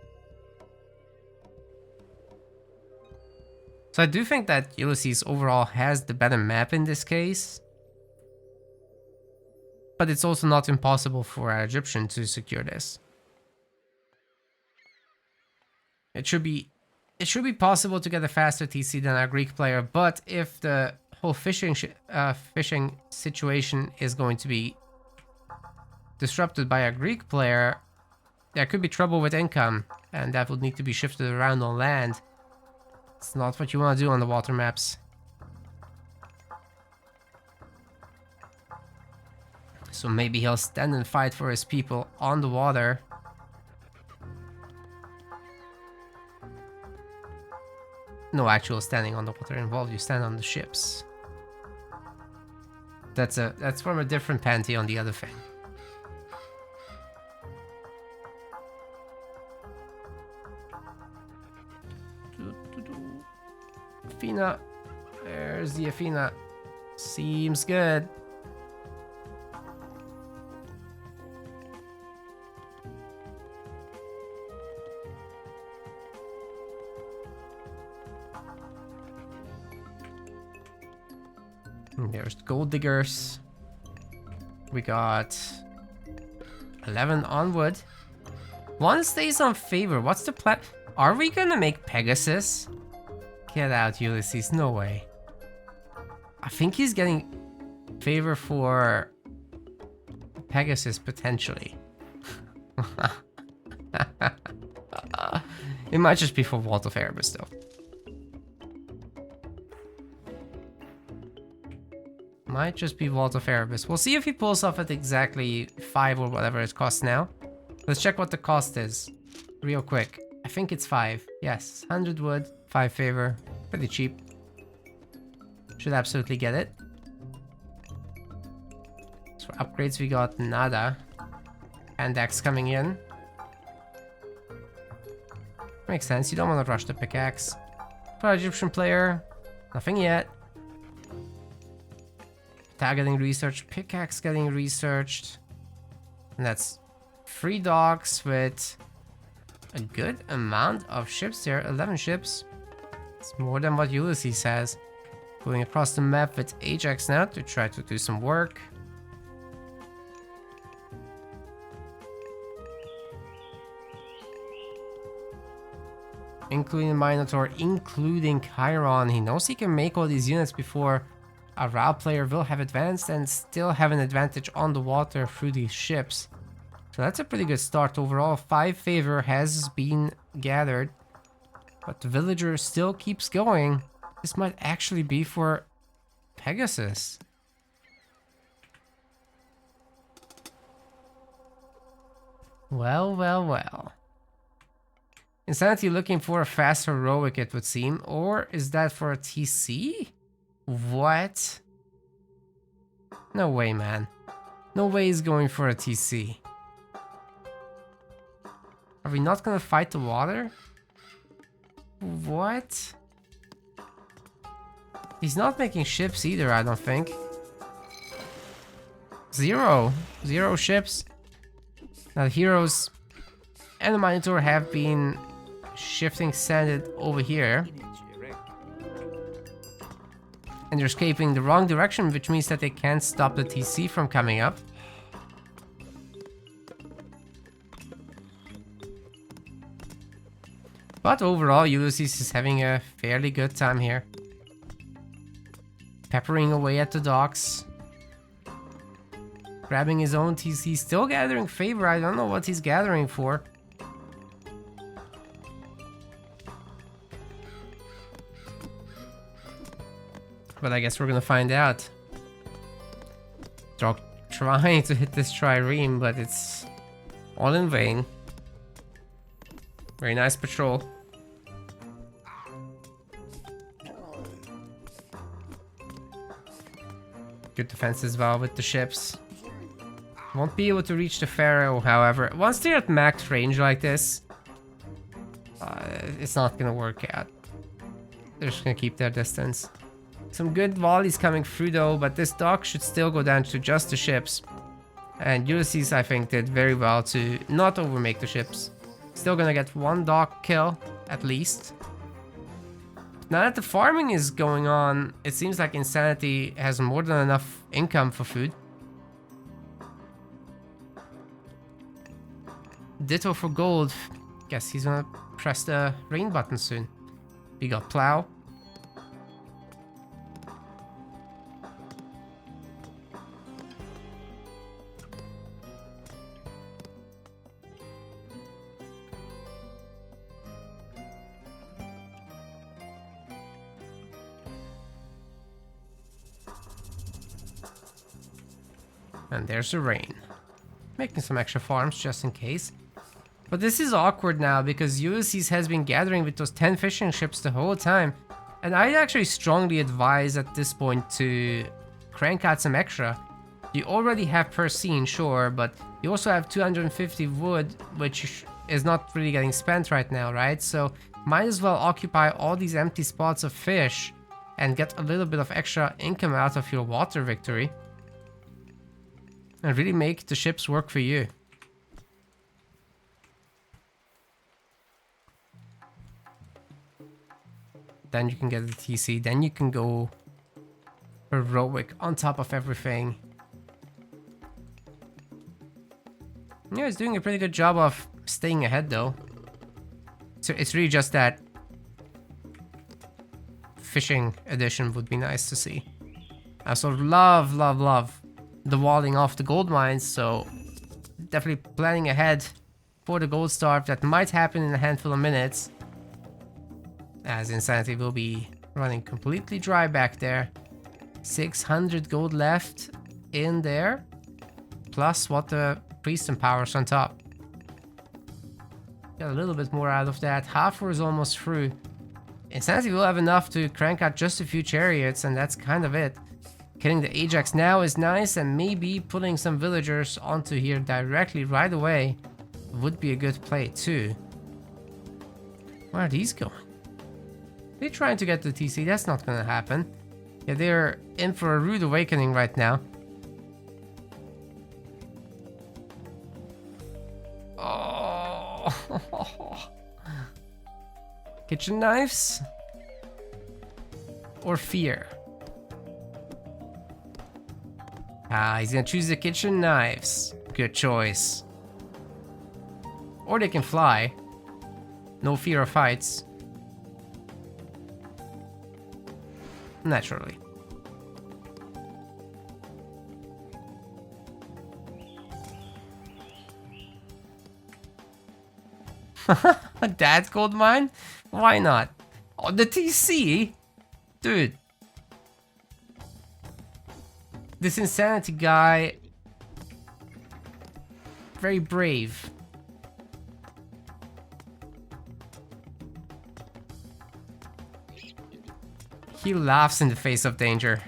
So I do think that Ulysses overall has the better map in this case. But it's also not impossible for our Egyptian to secure this. It should be possible to get a faster TC than our Greek player, but if the whole fishing situation is going to be disrupted by a Greek player, there could be trouble with income, and that would need to be shifted around on land. It's not what you want to do on the water maps. So maybe he'll stand and fight for his people on the water. No actual standing on the water involved, you stand on the ships. That's from a different pantheon, the other thing. Athena. There's the Athena. Seems good. And there's gold diggers. We got 11 onward. One stays on favor. What's the plan? Are we gonna make Pegasus? Get out, Ulysses. No way. I think he's getting favor for Pegasus potentially. It might just be for Vault of Erebus though. Might just be Vault of Erebus. We'll see if he pulls off at exactly 5 or whatever it costs now. Let's check what the cost is real quick. I think it's 5. Yes, 100 wood, 5 favor. Pretty cheap. Should absolutely get it. So for upgrades we got nada. Hand-axe coming in. Makes sense, you don't want to rush the pickaxe. For Egyptian player, nothing yet. Tag getting researched, pickaxe getting researched. And that's 3 docks with a good amount of ships there, 11 ships. It's more than what Ulysses has. Going across the map with Ajax now to try to do some work. Including Minotaur, including Chiron. He knows he can make all these units before a Ra player will have advanced and still have an advantage on the water through these ships. So that's a pretty good start overall. 5 favor has been gathered, but the villager still keeps going. This might actually be for Pegasus. Well, well, well. Insanity looking for a fast heroic, it would seem. Or is that for a TC? What? No way, man. No way he's going for a TC. Are we not gonna fight the water? What? He's not making ships either, I don't think. 0 ships. Now the heroes and the Minotaur have been shifting sanded over here. And they're escaping the wrong direction, which means that they can't stop the TC from coming up. But overall, Ulysses is having a fairly good time here. Peppering away at the docks. Grabbing his own TC, still gathering favor. I don't know what he's gathering for. But I guess we're gonna find out. They're trying to hit this trireme, but it's all in vain. Very nice patrol. Good defense as well with the ships. Won't be able to reach the Pharaoh, however. Once they're at max range like this, it's not gonna work out. They're just gonna keep their distance. Some good volleys coming through though, but this dock should still go down to just the ships. And Ulysses, I think, did very well to not overmake the ships. Still gonna get 1 dock kill, at least. Now that the farming is going on, it seems like Insanity has more than enough income for food. Ditto for gold. Guess he's gonna press the rain button soon. We got plow. And there's the rain. Making some extra farms just in case. But this is awkward now because Ulysses has been gathering with those 10 fishing ships the whole time. And I actually strongly advise at this point to crank out some extra. You already have per scene, sure, but you also have 250 wood, which is not really getting spent right now, right? So might as well occupy all these empty spots of fish and get a little bit of extra income out of your water victory. And really make the ships work for you. Then you can get the TC, then you can go heroic on top of everything. Yeah, he's doing a pretty good job of staying ahead though. So it's really just that fishing addition would be nice to see. I sort of love the walling off the gold mines, so definitely planning ahead for the gold starve that might happen in a handful of minutes, as Insanity will be running completely dry back there. 600 gold left in there, plus what the priest empowers on top. Got a little bit more out of that. Half is almost through. Insanity will have enough to crank out just a few chariots, and that's kind of it. Killing the Ajax now is nice, and maybe putting some villagers onto here directly right away would be a good play too. Where are these going? They're trying to get to TC. That's not gonna happen. Yeah, they're in for a rude awakening right now. Oh. Kitchen knives? Or fear? Ah, he's gonna choose the kitchen knives. Good choice. Or they can fly. No fear of heights. Naturally. That gold mine? Why not? Oh, the TC? Dude. This Insanity guy... very brave. He laughs in the face of danger.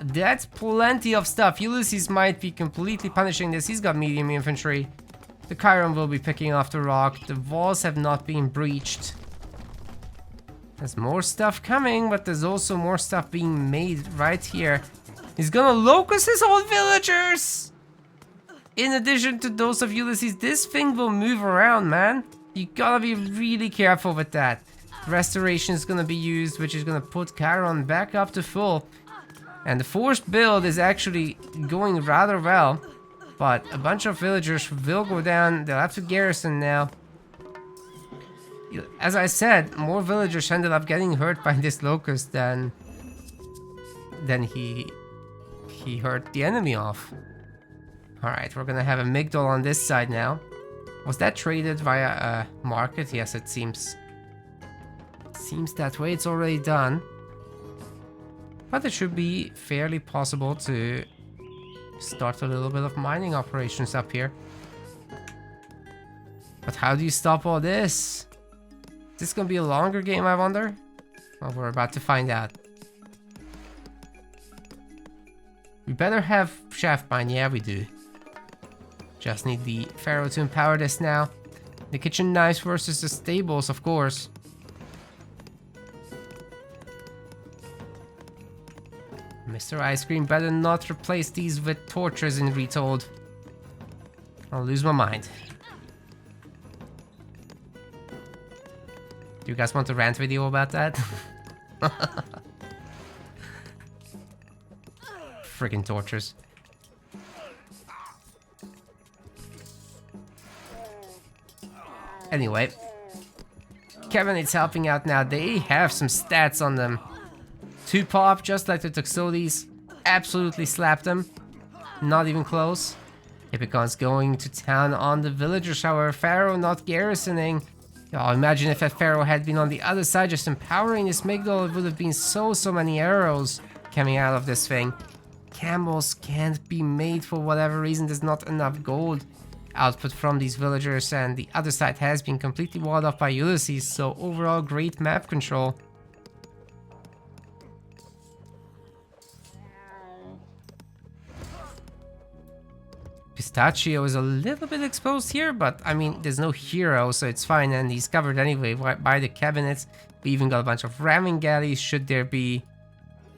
That's plenty of stuff. Ulysses might be completely punishing this. He's got medium infantry. The Chiron will be picking off the rock. The walls have not been breached. There's more stuff coming, but there's also more stuff being made right here. He's gonna locust his whole villagers! In addition to those of Ulysses, this thing will move around, man. You gotta be really careful with that. Restoration is gonna be used, which is gonna put Chiron back up to full. And the forced build is actually going rather well. But a bunch of villagers will go down. They'll have to garrison now. As I said, more villagers ended up getting hurt by this locust than he hurt the enemy off. Alright, we're gonna have a Migdol on this side now. Was that traded via a market? Yes, it seems. Seems that way. It's already done. But it should be fairly possible to start a little bit of mining operations up here. But how do you stop all this? Is this gonna be a longer game, I wonder? Well, we're about to find out. We better have shaft mine. Yeah, we do. Just need the Pharaoh to empower this now. The kitchen knives versus the stables, of course. Mr. Ice Cream better not replace these with torches in Retold. I'll lose my mind. Do you guys want a rant video about that? Friggin' torches. Anyway, Cabinet's helping out now. They have some stats on them. 2 pop, just like the Toxotes. Absolutely slapped them. Not even close. Hippicon's going to town on the villagers, however. Pharaoh not garrisoning. Oh, imagine if that Pharaoh had been on the other side, just empowering this Migdol. It would have been so many arrows coming out of this thing. Camels can't be made for whatever reason. There's not enough gold output from these villagers, and the other side has been completely walled off by Ulysses, so overall great map control. Pistachio is a little bit exposed here, but I mean, there's no hero, so it's fine, and he's covered anyway by the cabinets. We even got a bunch of ramming galleys should there be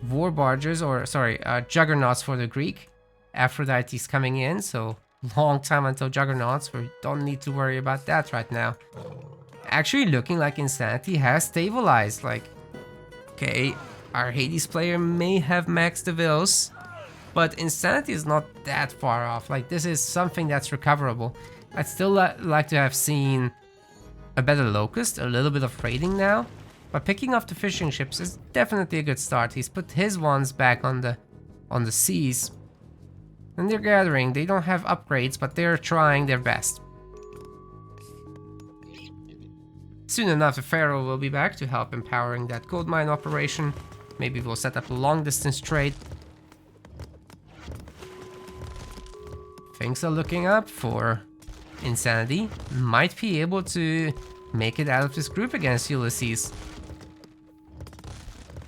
war barges, or sorry, juggernauts for the Greek. Aphrodite's coming in, so long time until juggernauts. We don't need to worry about that right now. actually looking like Insanity has stabilized. Like, okay, our Hades player may have maxed the Vills, but Insanity is not that far off. Like, this is something that's recoverable. I'd still like to have seen a better Locust, a little bit of raiding now, but picking off the fishing ships is definitely a good start. He's put his ones back on the seas, and they're gathering. They don't have upgrades, but they're trying their best. Soon enough, the Pharaoh will be back to help empowering that gold mine operation. Maybe we'll set up a long distance trade. Things are looking up for Insanity. Might be able to make it out of this group against Ulysses.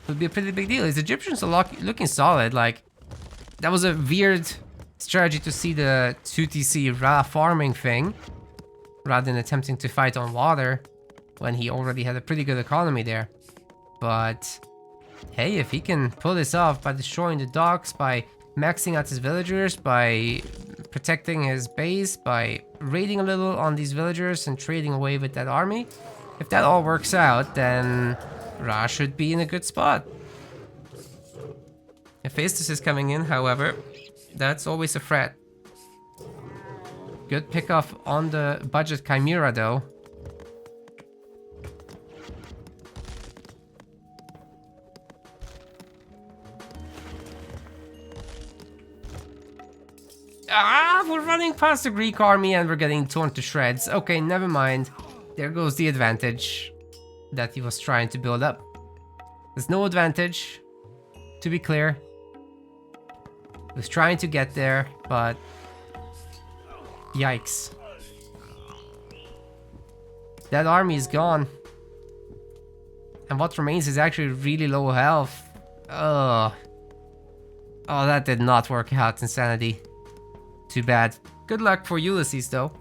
Would be a pretty big deal. His Egyptians are looking solid. Like, that was a weird strategy to see the 2TC Ra farming thing, rather than attempting to fight on water when he already had a pretty good economy there. But hey, if he can pull this off by destroying the docks, by maxing out his villagers, by protecting his base, by raiding a little on these villagers and trading away with that army, if that all works out, then Ra should be in a good spot. Hephaestus is coming in, however, that's always a threat. Good pick off on the budget Chimera though. Ah, we're running past the Greek army and we're getting torn to shreds. Okay, never mind. There goes the advantage that he was trying to build up. There's no advantage, to be clear. He was trying to get there, but yikes. That army is gone. And what remains is actually really low health. Oh, that did not work out, Insanity. Too bad. Good luck for Ulysses though.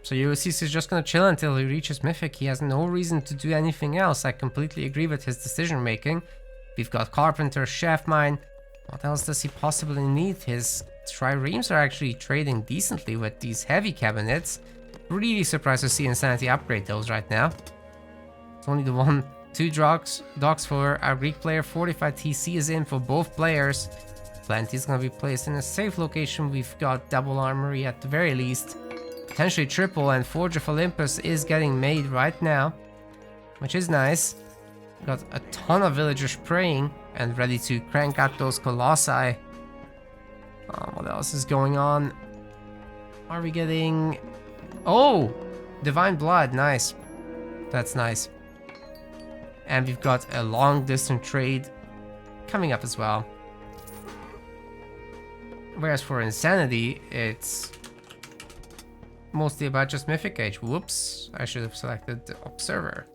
So Ulysses is just gonna chill until he reaches Mythic. He has no reason to do anything else. I completely agree with his decision making. We've got Carpenter, Shaft Mine. What else does he possibly need? His triremes are actually trading decently with these heavy cabinets. Really surprised to see Insanity upgrade those right now. It's only the 2 docks for our Greek player. 45 TC is in for both players. Plenty is gonna be placed in a safe location. We've got double armory at the very least. Potentially triple, and Forge of Olympus is getting made right now, which is nice. Got a ton of villagers praying and ready to crank out those colossi. What else is going on? Are we getting... Oh! Divine Blood, nice. That's nice. And we've got a long distance trade coming up as well. Whereas for Insanity, it's mostly about just Mythic Age. Whoops, I should have selected the Observer.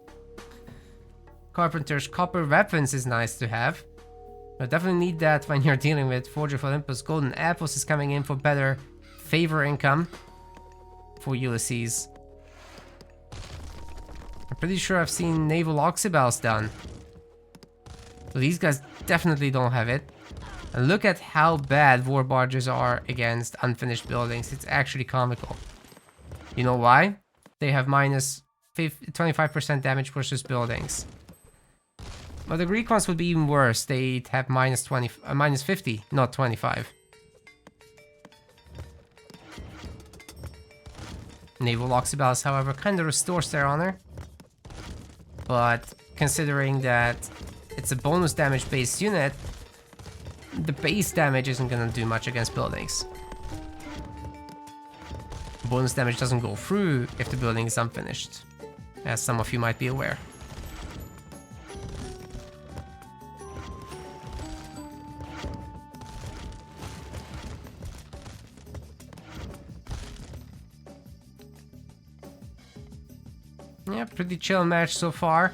Carpenter's Copper Weapons is nice to have. But definitely need that when you're dealing with Forge of Olympus. Golden Apples is coming in for better favor income for Ulysses. I'm pretty sure I've seen Naval Oxybals done. So these guys definitely don't have it. And look at how bad war barges are against unfinished buildings. It's actually comical. You know why? They have minus 25% damage versus buildings. But the Greek ones would be even worse. They'd have minus 50, not 25. Naval Oxybals, however, kind of restores their honor. But considering that it's a bonus damage based unit, the base damage isn't gonna do much against buildings. Bonus damage doesn't go through if the building is unfinished, as some of you might be aware. Yeah, pretty chill match so far.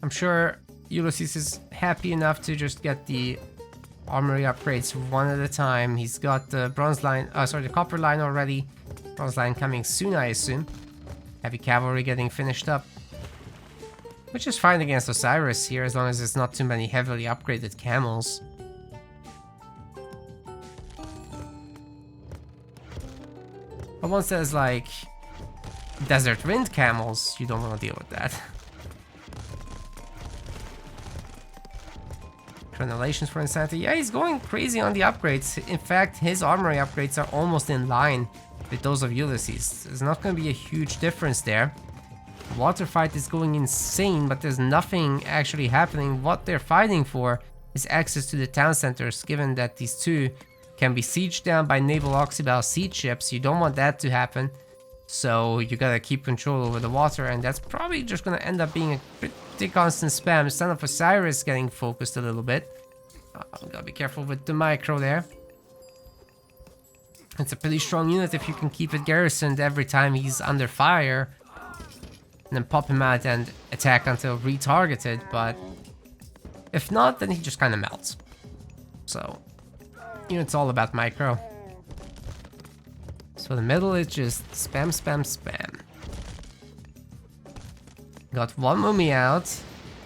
I'm sure Ulysses is happy enough to just get the armory upgrades one at a time. He's got the bronze line, sorry, the copper line already. Bronze line coming soon, I assume. Heavy cavalry getting finished up. Which is fine against Osiris here, as long as it's not too many heavily upgraded camels. But once there's like desert wind camels, you don't want to deal with that. Chronolations for Insanity. Yeah, he's going crazy on the upgrades. In fact, his armory upgrades are almost in line with those of Ulysses. There's not going to be a huge difference there. Water fight is going insane, but there's nothing actually happening. What they're fighting for is access to the town centers, given that these two can be sieged down by naval Oxybal siege ships. You don't want that to happen. So you gotta keep control over the water, and that's probably just gonna end up being a pretty constant spam. Son of Osiris getting focused a little bit. Gotta be careful with the micro there. It's a pretty strong unit if you can keep it garrisoned every time he's under fire. And then pop him out and attack until retargeted, but if not, then he just kind of melts. So, it's all about micro. So the middle is just spam, spam, spam. Got one mummy out.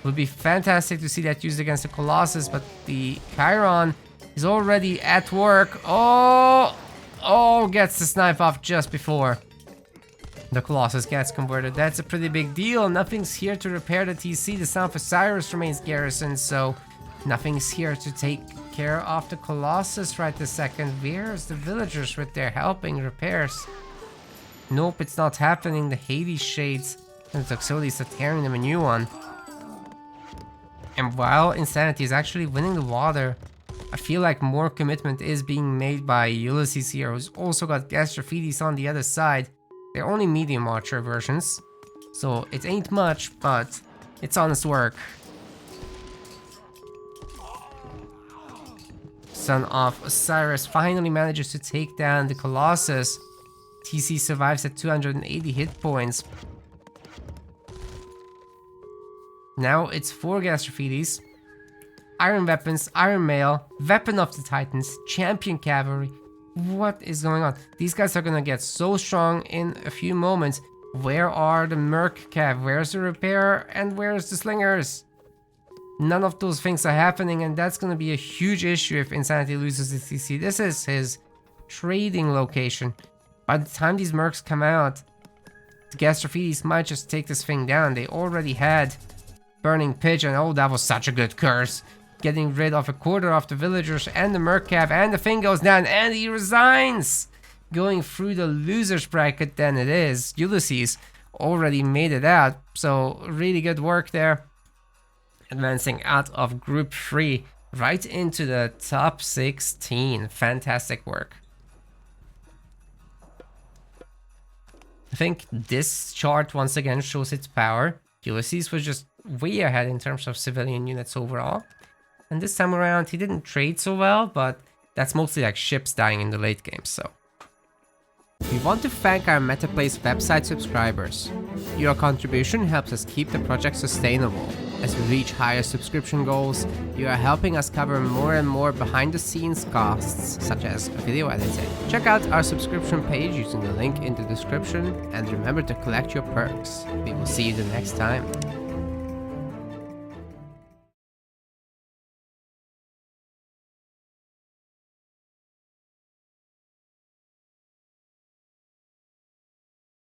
Would be fantastic to see that used against the Colossus, but the Chiron is already at work. Oh, gets the snipe off just before the Colossus gets converted. That's a pretty big deal. Nothing's here to repair the TC. The Son of Osiris remains garrisoned, so nothing's here to take care of the Colossus right this second. Where's the villagers with their helping repairs? Nope, it's not happening. The Hades Shades and the Toxotes are tearing them a new one. And while Insanity is actually winning the water, I feel like more commitment is being made by Ulysses here, who's also got Gastrophides on the other side. They're only medium archer versions, so it ain't much, but it's honest work. Son of Osiris finally manages to take down the Colossus. TC survives at 280 hit points. Now it's 4 Gastrophides, Iron Weapons, Iron Mail, Weapon of the Titans, Champion Cavalry. What is going on? These guys are gonna get so strong in a few moments. Where are the Merc Cav? Where's the Repair? And where's the Slingers? None of those things are happening, and that's gonna be a huge issue if Insanity loses the CC. This is his trading location. By the time these Mercs come out, the Gastrophides might just take this thing down. They already had Burning Pitch, and oh, that was such a good curse. Getting rid of a quarter of the villagers and the Mercav, and the thing goes down, and he resigns! Going through the loser's bracket, then it is. Ulysses already made it out, so really good work there. Advancing out of Group 3, right into the top 16. Fantastic work. I think this chart once again shows its power. Ulysses was just way ahead in terms of civilian units overall. And this time around, he didn't trade so well, but that's mostly like ships dying in the late game, so. We want to thank our MetaPlace website subscribers. Your contribution helps us keep the project sustainable. As we reach higher subscription goals, you are helping us cover more and more behind-the-scenes costs, such as video editing. Check out our subscription page using the link in the description, and remember to collect your perks. We will see you the next time.